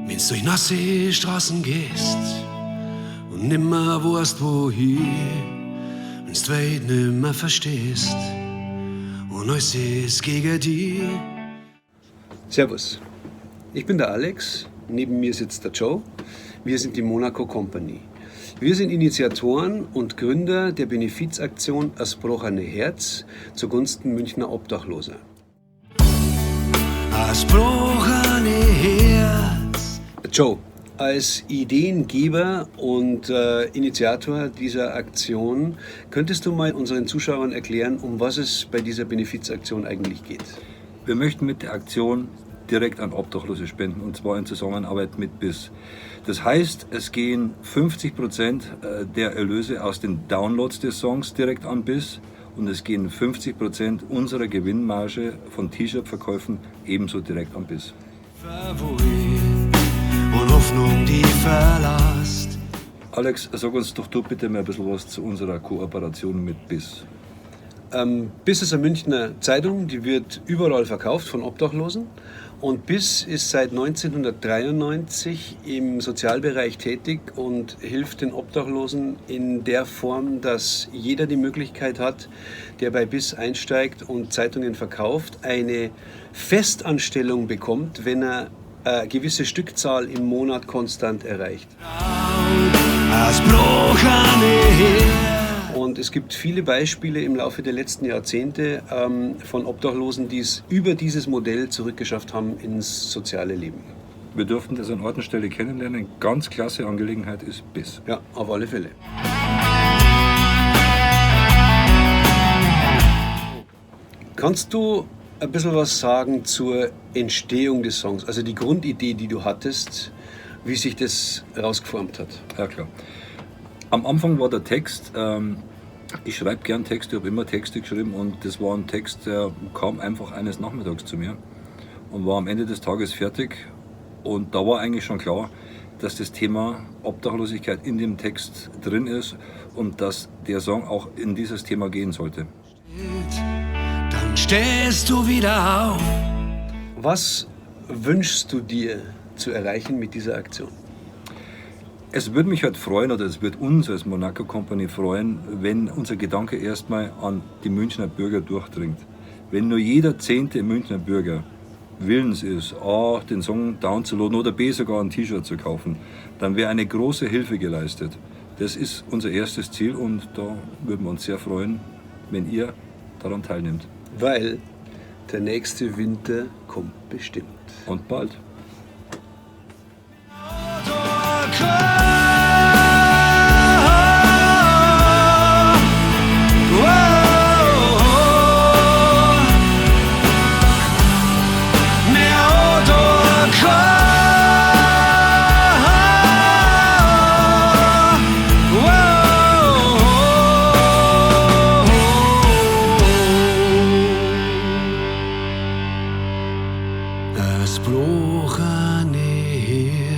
Wenn's durch nasse Straßen gehst und nimmer weißt wohin, wenn's die Welt nimmer verstehst und alles ist gegen die. Servus, ich bin der Alex, neben mir sitzt der Joe. Wir sind die Monaco Company. Wir sind Initiatoren und Gründer der Benefizaktion Das Brochene Herz zugunsten Münchner Obdachloser. Das brochene Herz. Joe, als Ideengeber und Initiator dieser Aktion, könntest du mal unseren Zuschauern erklären, um was es bei dieser Benefizaktion eigentlich geht? Wir möchten mit der Aktion direkt an Obdachlose spenden, und zwar in Zusammenarbeit mit BIS. Das heißt, es gehen 50% der Erlöse aus den Downloads des Songs direkt an BIS und es gehen 50% unserer Gewinnmarge von T-Shirt-Verkäufen ebenso direkt an BIS. Und Hoffnung, die verlasst. Alex, sag uns doch du bitte mal ein bisschen was zu unserer Kooperation mit BIS. BIS ist eine Münchner Zeitung, die wird überall verkauft von Obdachlosen. Und BIS ist seit 1993 im Sozialbereich tätig und hilft den Obdachlosen in der Form, dass jeder die Möglichkeit hat, der bei BIS einsteigt und Zeitungen verkauft, eine Festanstellung bekommt, wenn er eine gewisse Stückzahl im Monat konstant erreicht. Und es gibt viele Beispiele im Laufe der letzten Jahrzehnte von Obdachlosen, die es über dieses Modell zurückgeschafft haben ins soziale Leben. Wir durften das an Ort und Stelle kennenlernen. Ganz klasse Angelegenheit ist BIS. Ja, auf alle Fälle. Kannst du ein bisschen was sagen zur Entstehung des Songs? Also die Grundidee, die du hattest, wie sich das herausgeformt hat? Ja, klar. Am Anfang war der Text, ich schreibe gern Texte, ich habe immer Texte geschrieben und das war ein Text, der kam einfach eines Nachmittags zu mir und war am Ende des Tages fertig. Und da war eigentlich schon klar, dass das Thema Obdachlosigkeit in dem Text drin ist und dass der Song auch in dieses Thema gehen sollte. Dann stehst du wieder auf. Was wünschst du dir zu erreichen mit dieser Aktion? Es würde mich halt freuen, oder es wird uns als Monaco Company freuen, wenn unser Gedanke erstmal an die Münchner Bürger durchdringt. Wenn nur jeder 10. Münchner Bürger willens ist, A, den Song downzuladen oder B, sogar ein T-Shirt zu kaufen, dann wäre eine große Hilfe geleistet. Das ist unser erstes Ziel und da würden wir uns sehr freuen, wenn ihr daran teilnehmt. Weil der nächste Winter kommt bestimmt. Und bald. Das brochene Herz.